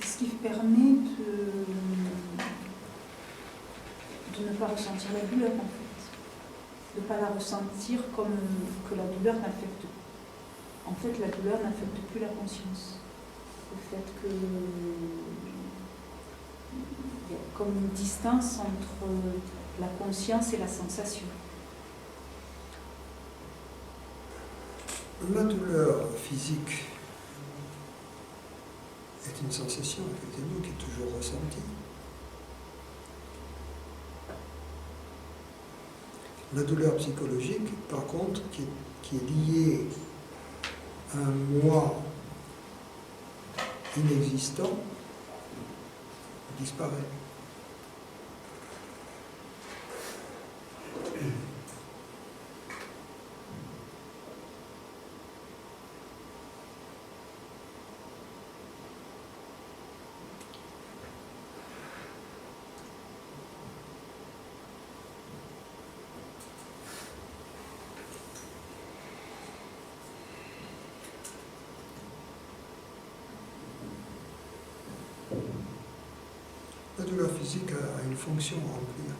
c'est ce qui permet de ne pas ressentir la douleur, en fait. De ne pas la ressentir comme que la douleur n'affecte pas. En fait, la douleur n'affecte plus la conscience. Le fait que il y a comme une distance entre la conscience et la sensation. La douleur physique est une sensation, effectivement, qui est toujours ressentie. La douleur psychologique, par contre, qui est liée à un moi inexistant, disparaît. La douleur physique a une fonction à remplir.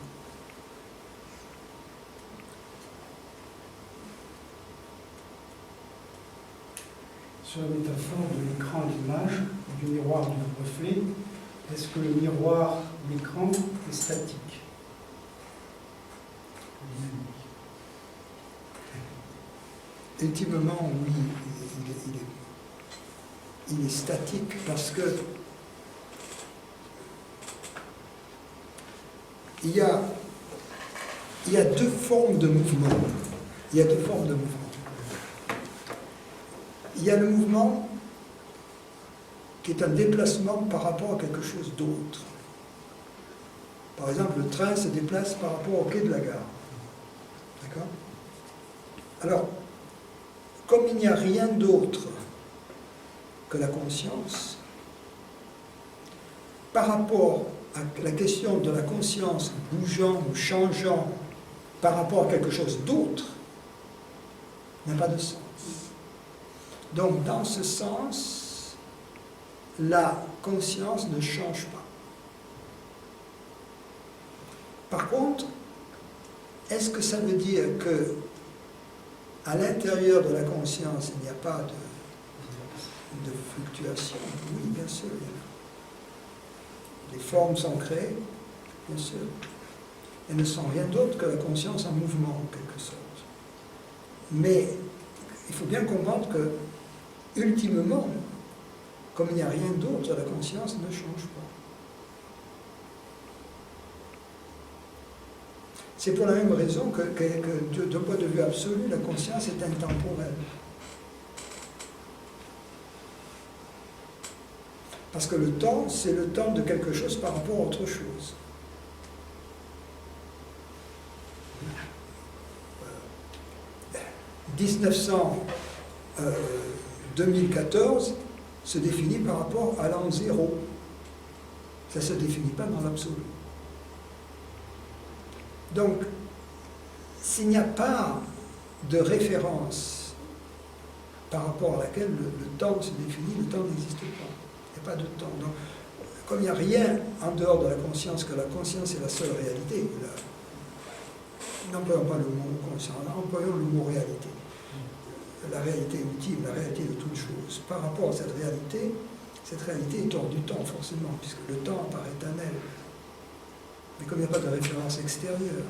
Sur la métaphore de l'écran et de l'image, du miroir du reflet, est-ce que le miroir, l'écran, est statique? Ultimement, oui, il est statique parce que il y a deux formes de mouvement. Il y a deux formes de mouvement. Il y a le mouvement qui est un déplacement par rapport à quelque chose d'autre. Par exemple, le train se déplace par rapport au quai de la gare. D'accord? Alors, comme il n'y a rien d'autre que la conscience, par rapport à la question de la conscience bougeant ou changeant par rapport à quelque chose d'autre, n'a pas de sens. Donc, dans ce sens, la conscience ne change pas. Par contre, est-ce que ça veut dire que à l'intérieur de la conscience, il n'y a pas de fluctuation? Oui, bien sûr. Les formes sont créées, bien sûr. Elles ne sont rien d'autre que la conscience en mouvement, en quelque sorte. Mais il faut bien comprendre que, ultimement, comme il n'y a rien d'autre, la conscience ne change pas. C'est pour la même raison que d'un point de vue absolu, la conscience est intemporelle. Parce que le temps, c'est le temps de quelque chose par rapport à autre chose. 2014 se définit par rapport à l'an zéro. Ça ne se définit pas dans l'absolu. Donc, s'il n'y a pas de référence par rapport à laquelle le temps se définit, le temps n'existe pas. Il n'y a pas de temps. Donc, comme il n'y a rien en dehors de la conscience, que la conscience est la seule réalité, n'employons pas le mot conscience, employons le mot réalité. La réalité ultime, la réalité de toute chose. Par rapport à cette réalité est hors du temps, forcément, puisque le temps paraît éternel. Mais comme il n'y a pas de référence extérieure.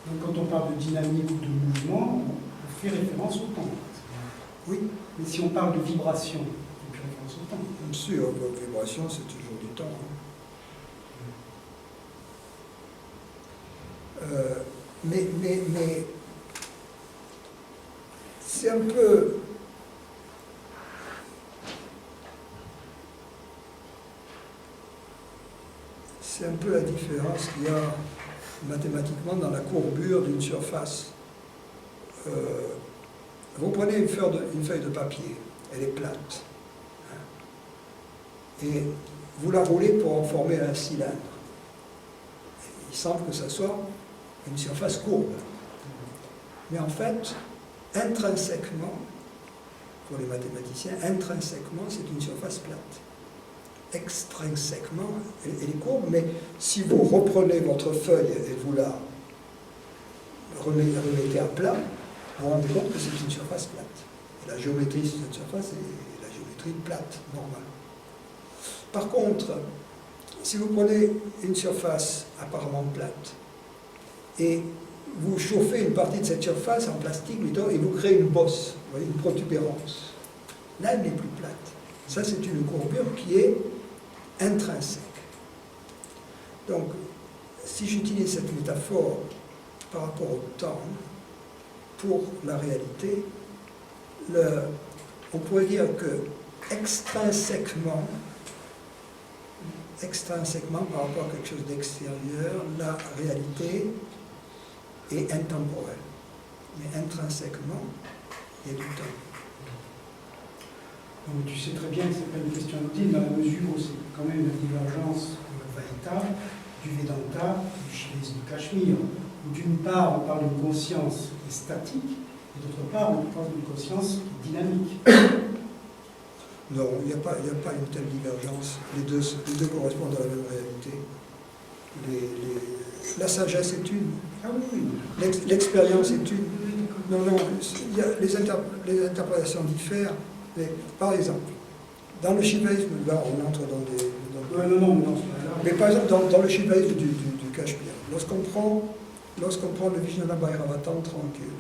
Donc quand on parle de dynamique ou de mouvement, on fait référence au temps. Oui. Mais si on parle de vibration, on fait référence au temps. Bien sûr, la vibration, c'est toujours du temps. Mais c'est un peu... C'est un peu la différence qu'il y a mathématiquement dans la courbure d'une surface. Vous prenez une feuille de papier, elle est plate, et vous la roulez pour en former un cylindre. Il semble que ça soit une surface courbe. Mais en fait, intrinsèquement, pour les mathématiciens, intrinsèquement, c'est une surface plate. extrinsèquement, elle est courbe, mais si vous reprenez votre feuille et vous la remettez à plat, vous vous rendez compte que c'est une surface plate. Et la géométrie de cette surface est la géométrie plate, normale. Par contre, si vous prenez une surface apparemment plate et vous chauffez une partie de cette surface en plastique, et vous créez une bosse, vous voyez, une protubérance, là elle n'est plus plate. Ça, c'est une courbure qui est intrinsèque. Donc, si j'utilise cette métaphore par rapport au temps, pour la réalité, on pourrait dire que extrinsèquement, par rapport à quelque chose d'extérieur, la réalité est intemporelle. Mais intrinsèquement, il y a du temps. Donc, tu sais très bien que ce n'est pas une question anodine dans la mesure où c'est quand même la divergence de Advaita, du Vedanta, du shivaïsme du Cachemire, où d'une part on parle d'une conscience qui est statique, et d'autre part on parle d'une conscience qui est dynamique. Non, il n'y a pas une telle divergence. Les deux correspondent à la même réalité. La sagesse est une. Ah oui, oui. L'expérience est une. Non, les interprétations diffèrent. Mais, par exemple, dans le shivaïsme, là on entre dans des... Mais par exemple, dans le shivaïsme du Cachemire, lorsqu'on prend le Vijnana Bhairavatam tranquille,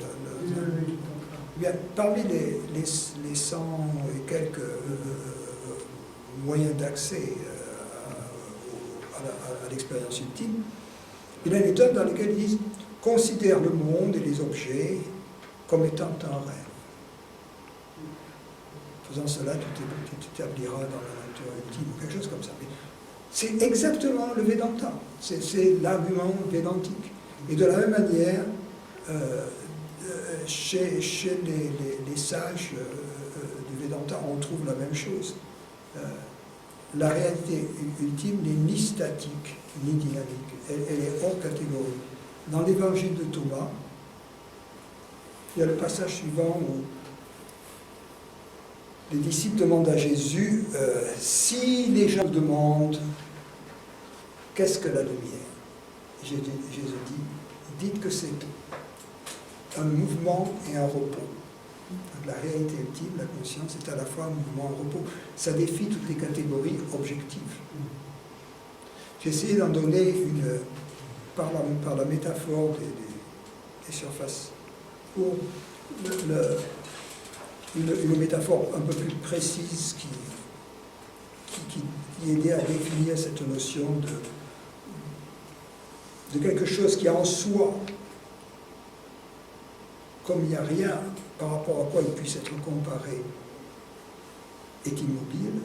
bien, parmi les 100 et quelques moyens d'accès à l'expérience ultime, il y a une étape dans laquelle ils disent « Considère le monde et les objets comme étant un rêve. » Faisant cela, tu t'établiras dans la nature ultime, ou quelque chose comme ça. C'est exactement le Vedanta, c'est l'argument védantique. Et de la même manière, chez les sages du Vedanta, on trouve la même chose. La réalité ultime n'est ni statique, ni dynamique. Elle est hors catégorie. Dans l'évangile de Thomas, il y a le passage suivant où les disciples demandent à Jésus, si les gens demandent qu'est-ce que la lumière, Jésus dit, dites que c'est un mouvement et un repos. Donc, la réalité ultime, la conscience, est à la fois un mouvement et un repos. Ça défie toutes les catégories objectives. J'ai essayé d'en donner par la métaphore des surfaces pour une métaphore un peu plus précise qui aidait à définir cette notion de quelque chose qui en soi, comme il n'y a rien par rapport à quoi il puisse être comparé, est immobile,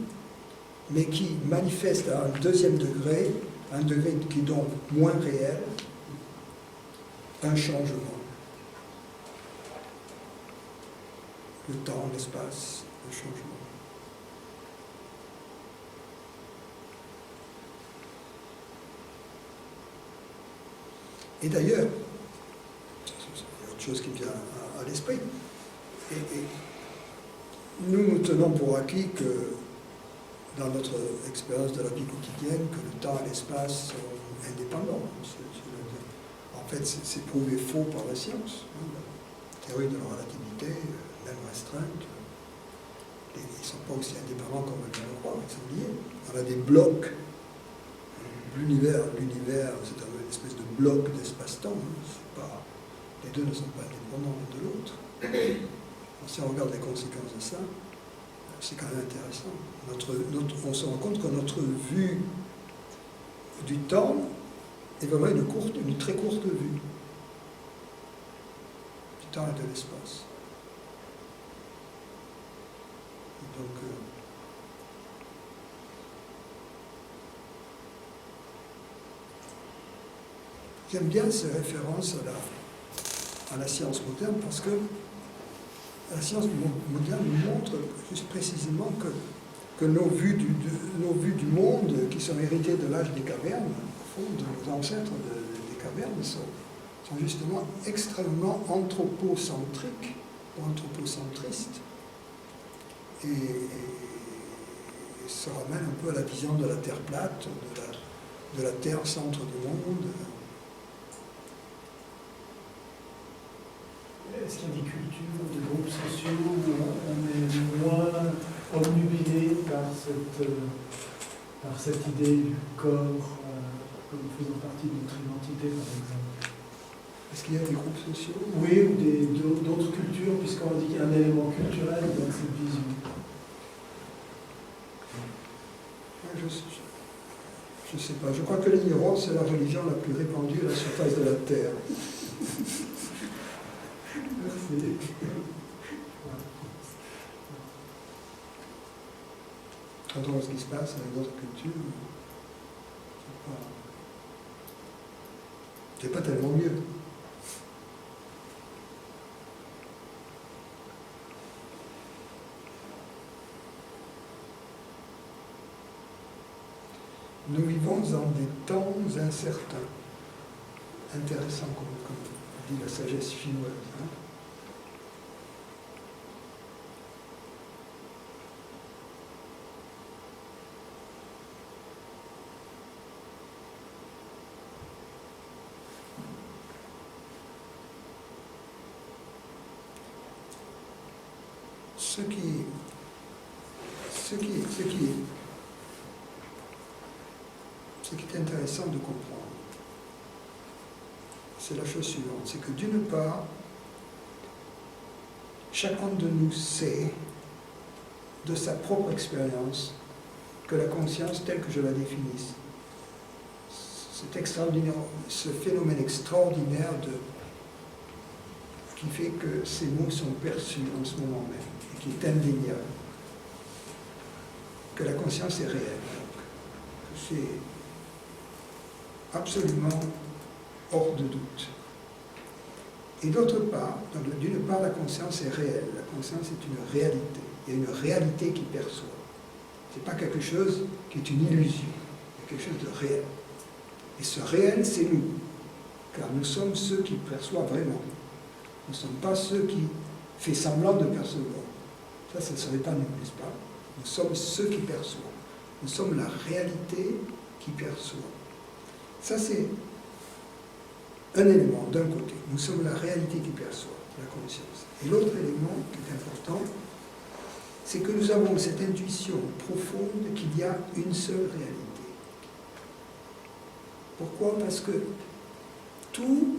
mais qui manifeste à un deuxième degré, un degré qui est donc moins réel, un changement. Le temps, l'espace, le changement. Et d'ailleurs, il y a autre chose qui me vient à l'esprit, et nous tenons pour acquis que dans notre expérience de la vie quotidienne, que le temps et l'espace sont indépendants. En fait, c'est prouvé faux par la science. La théorie de la relativité, même restreinte, ils ne sont pas aussi indépendants qu'on veut bien le croire, ils sont liés. On a des blocs. L'univers, c'est une espèce de bloc d'espace-temps. Les deux ne sont pas indépendants l'un de l'autre. Si on regarde les conséquences de ça, c'est quand même intéressant. On se rend compte que notre vue du temps est vraiment une très courte vue du temps et de l'espace. Donc, j'aime bien ces références à la science moderne parce que la science moderne nous montre juste précisément que nos vues du monde, qui sont héritées de l'âge des cavernes, au fond, de nos ancêtres des cavernes, sont justement extrêmement anthropocentriques ou anthropocentristes. Et ça ramène un peu à la vision de la Terre plate, de la Terre centre du monde. Est-ce qu'il y a des cultures, des groupes sociaux où on est moins obnubilé par cette idée du corps comme faisant partie de notre identité, par exemple? Est-ce qu'il y a des groupes sociaux? Oui, ou d'autres cultures, puisqu'on dit qu'il y a un élément culturel dans cette vision. Je ne sais pas. Je crois que l'ignorance est la religion la plus répandue à la surface de la Terre. Merci. Quand on voit ce qui se passe avec d'autres cultures, c'est pas tellement mieux. Nous vivons dans des temps incertains. Intéressant, comme dit la sagesse chinoise. Hein. Ce qui est intéressant de comprendre, c'est la chose suivante, c'est que d'une part, chacun de nous sait, de sa propre expérience, que la conscience telle que je la définisse, cet extraordinaire, ce phénomène extraordinaire qui fait que ces mots sont perçus en ce moment même, et qui est indéniable, que la conscience est réelle, que c'est absolument hors de doute. Et d'autre part, d'une part, la conscience est réelle, la conscience est une réalité, il y a une réalité qui perçoit. Ce n'est pas quelque chose qui est une illusion, il y a quelque chose de réel. Et ce réel, c'est nous, car nous sommes ceux qui perçoivent vraiment. Nous ne sommes pas ceux qui font semblant de percevoir. Ça, ce ne serait pas nous, n'est-ce pas? Nous sommes ceux qui perçoivent. Nous sommes la réalité qui perçoit. Ça, c'est un élément d'un côté. Nous sommes la réalité qui perçoit, la conscience. Et l'autre élément qui est important, c'est que nous avons cette intuition profonde qu'il y a une seule réalité. Pourquoi? Parce que tout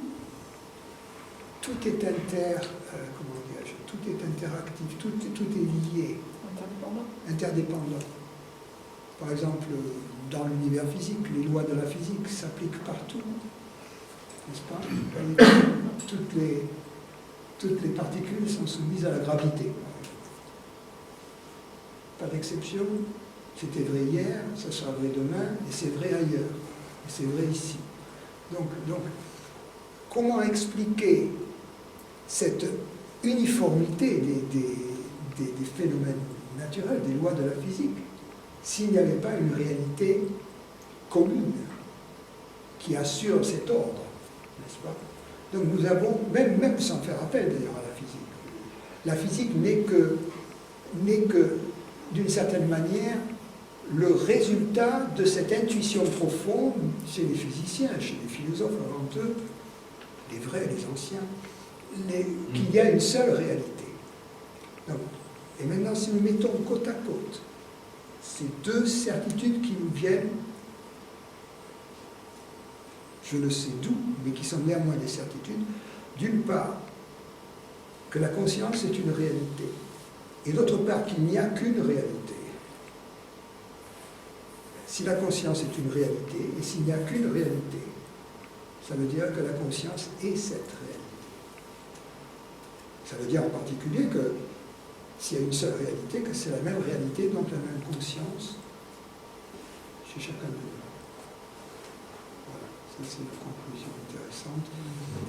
est tout est interactif, tout est lié. Interdépendant. Par exemple, dans l'univers physique, les lois de la physique s'appliquent partout, n'est-ce pas? Toutes les particules sont soumises à la gravité. Pas d'exception. C'était vrai hier, ça sera vrai demain, et c'est vrai ailleurs. Et c'est vrai ici. Donc, comment expliquer cette uniformité des phénomènes naturels, des lois de la physique, s'il n'y avait pas une réalité commune qui assure cet ordre, n'est-ce pas? Donc nous avons, même sans faire appel d'ailleurs à la physique n'est que d'une certaine manière le résultat de cette intuition profonde chez les physiciens, chez les philosophes avant eux, les vrais, les anciens, qu'il y a une seule réalité. Donc, et maintenant, si nous mettons côte à côte ces deux certitudes qui nous viennent, je ne sais d'où, mais qui sont néanmoins des certitudes, d'une part, que la conscience est une réalité, et d'autre part, qu'il n'y a qu'une réalité. Si la conscience est une réalité, et s'il n'y a qu'une réalité, ça veut dire que la conscience est cette réalité. Ça veut dire en particulier que s'il y a une seule réalité, que c'est la même réalité, donc la même conscience chez chacun de nous. Voilà, ça c'est une conclusion intéressante.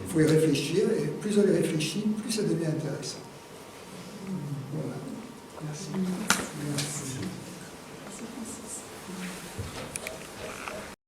Il faut y réfléchir, et plus on y réfléchit, plus ça devient intéressant. Voilà. Merci. Merci. Merci Francis.